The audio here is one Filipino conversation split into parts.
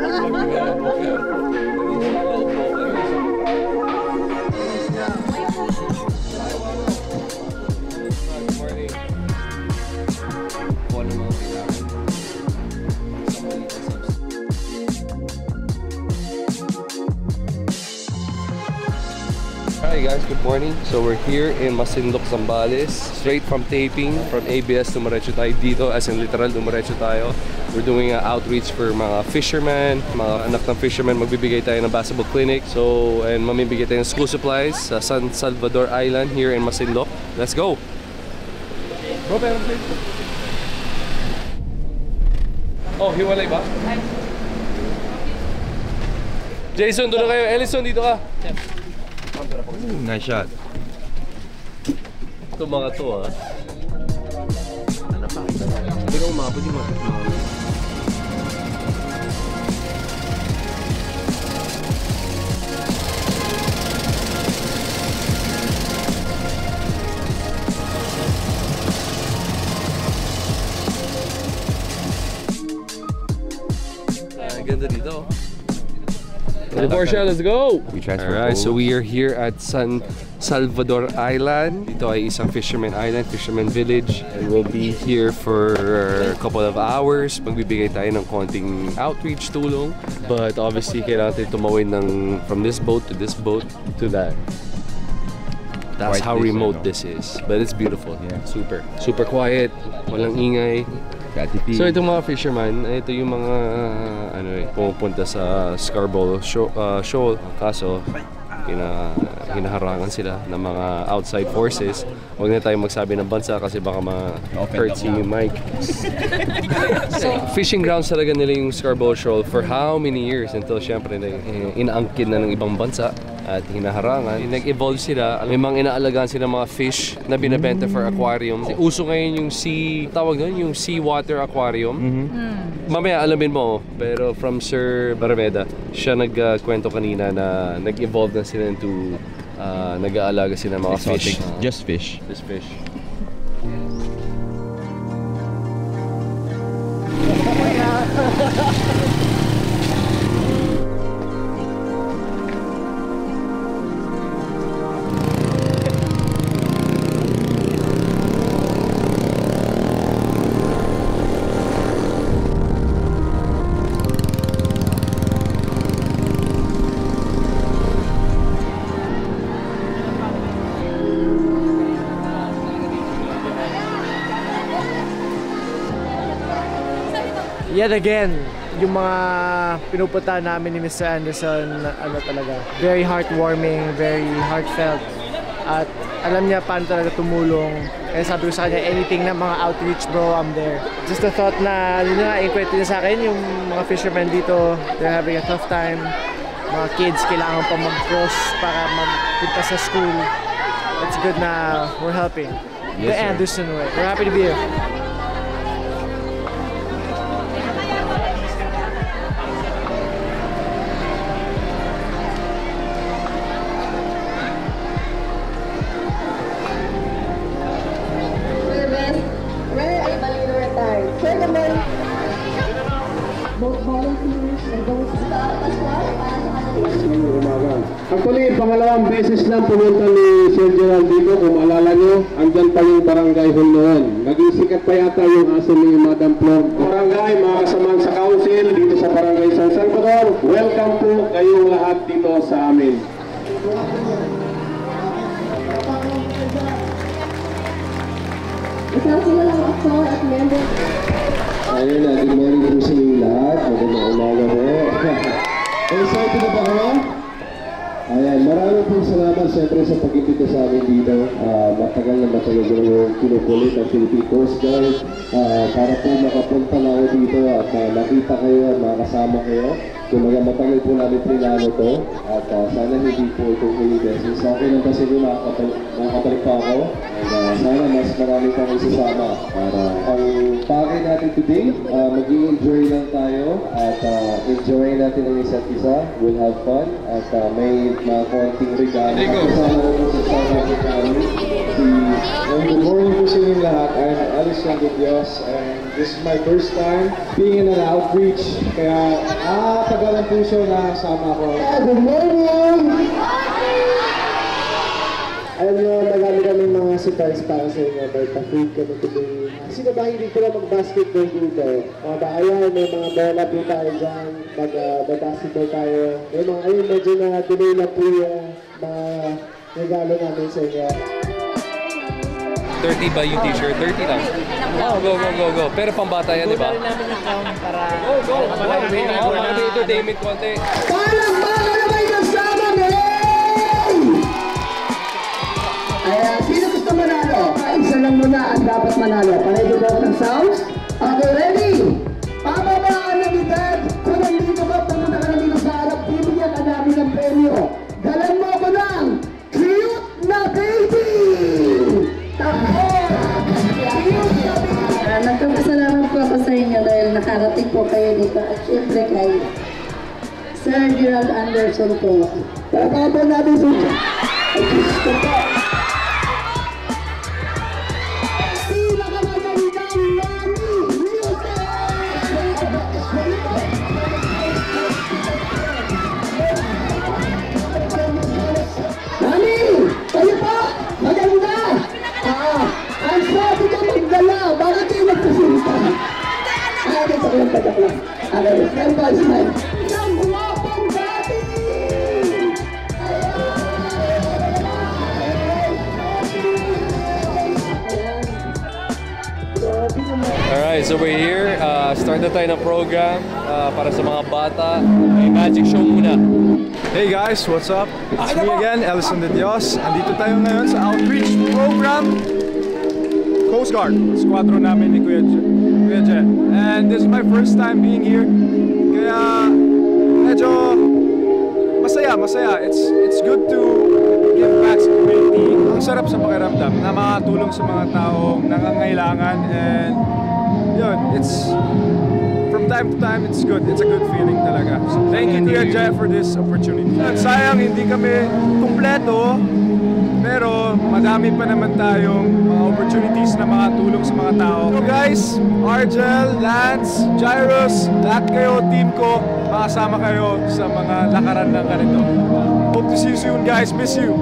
Hi guys, good morning. So we're here in Masinloc, Zambales. Straight from taping, from ABS, dumiretso tayo dito. As in literal, dumiretso tayo. We're doing an outreach for mga fishermen, mga anak ng fishermen. Magbibigay tayo ng basketball clinic. So, and mamibigay tayo ng school supplies sa San Salvador Island here in Masinloc. Let's go! Bro, pero oh, hiwalay ba? Jason, doon na kayo. Ellison, dito ka. Nice shot. Ito mga to ha. Hindi ka umabot yung mga. Ganda dito. Porsche, let's go! Alright, so we are here at San Salvador Island. Dito ay isang fisherman island, fisherman village. And we'll be here for a couple of hours. Magbibigay tayo ng konting outreach tulong. But obviously, kailangan tayo tumawid ng from this boat to that. That's how remote this is. But it's beautiful. Yeah. Super quiet. Walang ingay. So itong mga fisherman, ito yung mga pumupunta sa Scarborough Shoal. Kaso hinaharangan sila ng mga outside forces. Huwag na tayo magsabi ng bansa kasi baka ma-hurt si Mike. So, fishing grounds talaga nila yung Scarborough Shoal for how many years until syempre inaangkin na ng ibang bansa at hinaharangan. Nag-evolve sila. May mga inaalagaan sila mga fish na binabenta for aquarium. Uso ngayon yung yung seawater aquarium. Mamaya alamin mo, pero from Sir Barameda, siya nagkwento kanina na nag-evolve na sila into nag-aalaga sila ng mga fish. Just fish. Just fish. Yet again, yung mga pinupunta namin ni Mr. Anderson, talaga, very heartwarming, very heartfelt. At alam niya paano talaga tumulong. Kaya sabi ko sa kanya, anything na mga outreach bro, I'm there. Just the thought na, ikwento niya sa akin, yung mga fishermen dito, they're having a tough time. Mga kids, kailangan pa mag-cross para magpunta sa school. It's good na we're helping. The Anderson way. We're happy to be here. Actually, pangalawang beses lang pumunta ni Sir Gerald dito. Kung maalala nyo, andyan pa yung barangay hall noon. Naging sikat pa yata yung aso ni Madam Flor. Barangay, mga kasamahan sa council dito sa barangay San Salvador. Welcome po kayong lahat dito sa amin. Isang sila lang actor at member. Ayun na, good morning po sa inyong lahat. Magandang umaga po. Excited na ba kayo? Ayan, maraming po salamat siyempre sa pag-ibig sa amin dito. Matagal na yung kinukulit ng Philippine Coast Guard para po makapunta na ako dito at makita kayo at makasama kayo. Kumaga matagal po namin plinano to at sana hindi po itong ulitin. Sa akin lang kasi makakabalik pa ako and sana mas marami pang isasama para ang pakay natin today, mag-i-enjoy lang tayo at enjoy natin ang isa't isa. We'll have fun at may mga konting regalo. Kasama ko po sa South Africa si Good morning po sa inyo lahat. I'm Alison de Dios and this is my first time being in an outreach. Kaya tagal ang puso na sama ko. Good morning! Alam nyo, marami kami mga surprise para sa inyo. May pa-food kami today. Sino ba hindi ko lang mag-basketball dito? Mga ba, ayan, may mga bola po tayo dyan. Mag-basketball tayo. May mga, ayun, medyo na-delay lang po yung mga regalo namin sa inyo. 30 ba yung t-shirt? 30 lang. Oh, go. Pero pambata yan, di ba? Gawin namin yung count para... Go! Para may entertainment konti. Parang baka na may kasama ngayon! Ayan, sino gusto manalo? Isa lang muna ang dapat manalo. Paredo ba ng sounds? Okay, ready? Pababaan ng edad. Kung nandito ka, pumunta ka nandito sa harap, bibigyan ka namin ng premyo. Dalan mo ko ng cute na baby! Nagpapasalamat po ako sa inyo dahil nakarating po kayo dito at syempre kay Sir Gerald Anderson po. Pagkabon natin sa inyo. Ay, gusto po. Nani! Kayo po! Maganda! Ang sabi ko magdala! Bakit kayo magpasinta? Joke lang. Okay, stand by, smile. Isang guwapong dati! Alright, so we're here. Start na tayo ng program para sa mga bata. May magic show muna. Hey guys, what's up? It's me again, Alison de Dios. Andito tayo ngayon sa outreach program Coast Guard. Squadron namin ni Kuya Je. And this is my first time being here. Kaya medyo masaya. It's good to give back sa community. Ang sarap sa pakiramdam na makatulong sa mga taong nangangailangan. And yun, from time to time, it's good. It's a good feeling talaga. So thank you, Kuya Je, for this opportunity. Sayang, hindi kami kumpleto, pero madami pa naman tayong mga opportunities na makatulong sa mga tao. So guys, Argel, Lance, Jairus, lahat kayo, team ko, makasama kayo sa mga lakaran ng ganito. Hope to see you soon, guys. Miss you.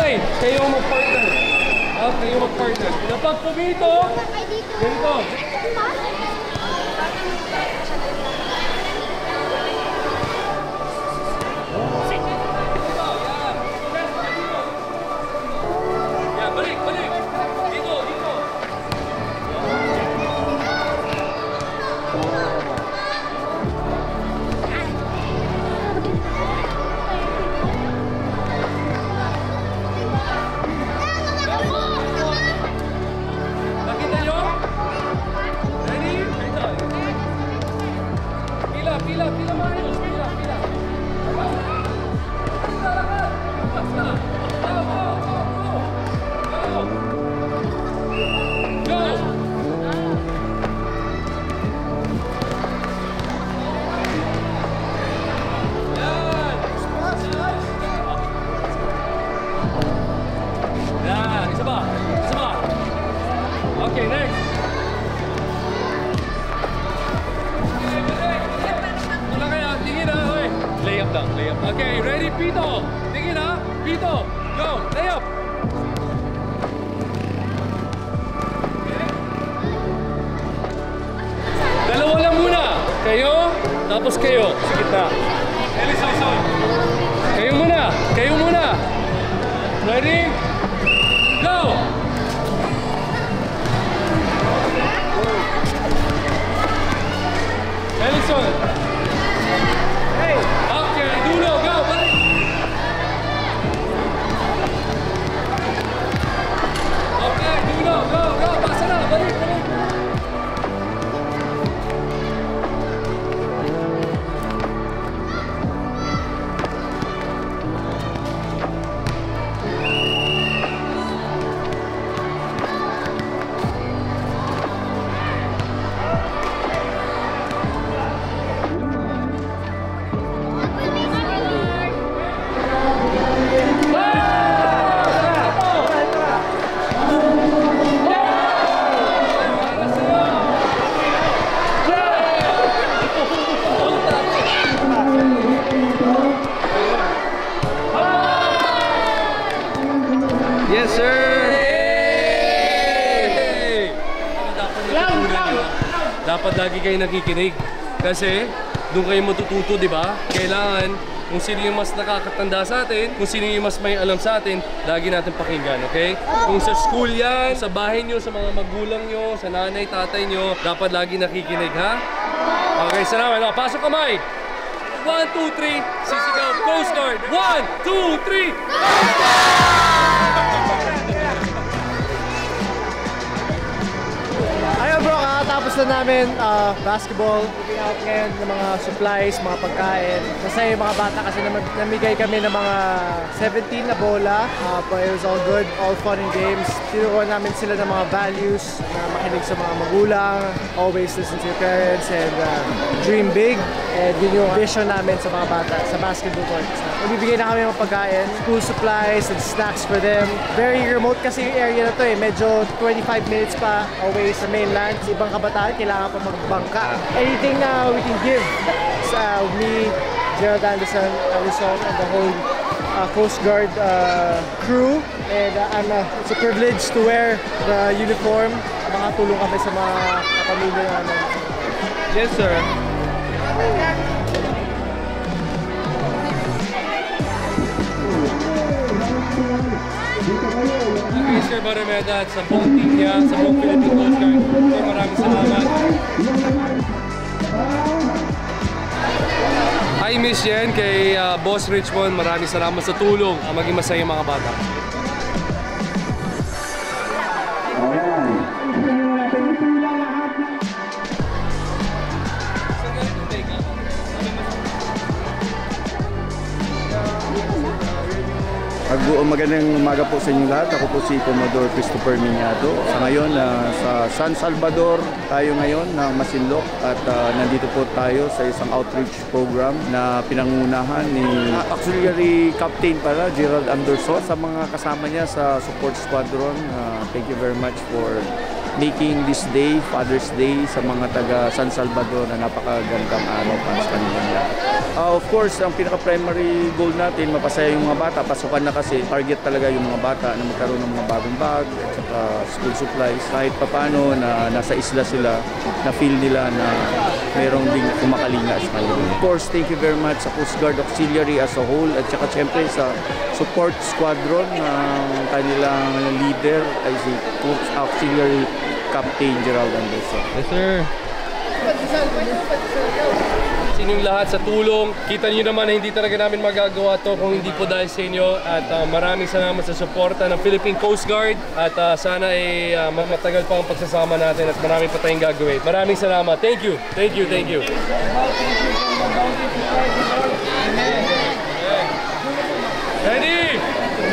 Ay, kayo mag-partner. Kayo mag-partner. Napag po dito. Ganito. Balik. Dito. Nakita nyo? Ready? Pila maayos. Pila. Basta. Go! Yan! Isa ba? Okay, next! Wala kaya, tingin na, oy! Layup lang. Okay, ready, Pito? Tingin na, Pito! Go! Layup! Tapos kayo, sa gitna. Kayo muna! Kayo muna! Ready? Go! Ellison! Hey! Okay, dulo, go! Balik! Okay, dulo, go, go! Pasa na, balik, balik! Yes, sir! Dapat lagi kayo nakikinig kasi doon kayo matututo, di ba? Kailangan kung sino yung mas nakakatanda sa atin, kung sino yung mas may alam sa atin, lagi natin pakinggan, okay? Kung sa school yan, sa bahay nyo, sa mga magulang nyo, sa nanay, tatay nyo, dapat lagi nakikinig, ha? Okay, salamat. Pasok kamay! 1, 2, 3, sisigaw, Coast Guard! 1, 2, 3, Coast Ayun bro, kakatapos na namin basketball. Moving out ngayon ng mga supplies, mga pagkain. Masaya yung mga bata kasi namigay kami ng mga 17 na bola. But it was all good, all fun and games. Tinuruan namin sila ng mga values na makinig sa mga magulang, always listen to your parents, and dream big. And yun yung vision namin sa mga bata sa basketball court. Magbibigay na kami ng pagkain, school supplies and snacks for them. Very remote kasi yung area na to eh. Medyo 25 minutes pa away sa mainland. Sa ibang kabataan, kailangan pa magbangka. Anything na we can give sa me, Gerald Anderson, Ellison, and the whole Coast Guard crew. And it's a privilege to wear the uniform. Makatulong kami sa mga kapamilya namin. Yes, sir. Okay, Sir Barrameda at sa buong team niya, sa buong Philippine Coast Guard. So, maraming salamat. Hi Miss Yen, kay Boss Richmond, maraming salamat sa tulong. Maging masaya mga bata. Magandang umaga po sa inyo lahat. Ako po si Commodore Christopher Miñado. Sa ngayon, sa San Salvador tayo ngayon na Masinloc at nandito po tayo sa isang outreach program na pinangunahan ni Auxiliary Captain pala, Gerald Anderson. Sa mga kasama niya sa support squadron, thank you very much for making this day, Father's Day, sa mga taga San Salvador na napakagandang araw para sa kanilang lahat. Of course, ang pinaka-primary goal natin, mapasaya yung mga bata. Pasukan na kasi, target talaga yung mga bata na magkaroon ng mga bagong bag at saka school supplies. Kahit papano na nasa isla sila, na feel nila na merong ding kumakalinga sa kanila. Of course, thank you very much sa Coast Guard Auxiliary as a whole at saka siyempre sa support squadron ng kanilang leader ay si Coach Auxiliary Captain Gerald Anderson. Yes, sir. Sa inyong lahat sa tulong. Kita nyo naman na hindi talaga namin magagawa to kung hindi po dahil sa inyo. At maraming salamat sa suporta ng Philippine Coast Guard. At sana ay matagal pa ang pagsasama natin at marami pa tayong gagawin. Maraming salamat. Thank you. Thank you. Thank you. Ready?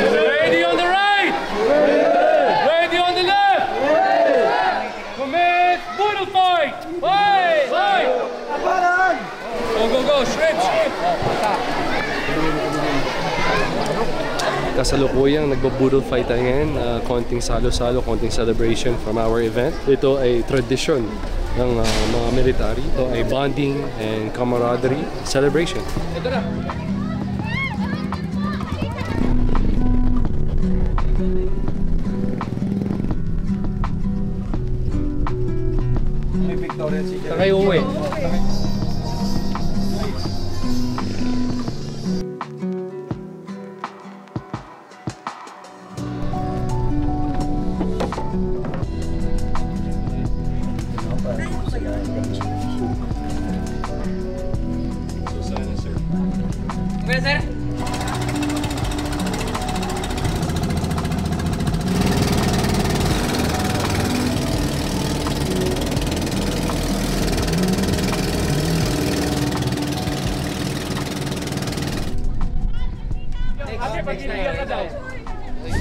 Ready on the right! Ready on the left! Commit! Bull fight! Fight! Fight! Go, go, go! Shrimp! Shrimp! Kasalukuyang nagbo-budol fight tayo ngayon. Konting salo-salo, konting celebration from our event. Ito ay tradisyon ng mga military. Ito ay bonding and camaraderie celebration. Ito na! Saan kayo uwi?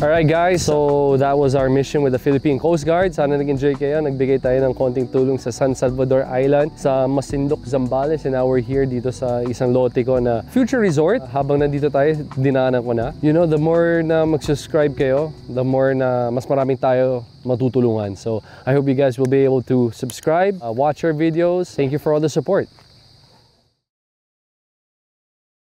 Alright guys, so that was our mission with the Philippine Coast Guard. Sana nag-enjoy kayo. Nagbigay tayo ng konting tulong sa San Salvador Island, sa Masinloc, Zambales. And now we're here dito sa isang lote ko na future resort. Habang nandito tayo, dinaanan ko na. You know, the more na mag-subscribe kayo, the more na mas maraming tayo matutulungan. So I hope you guys will be able to subscribe, watch our videos. Thank you for all the support.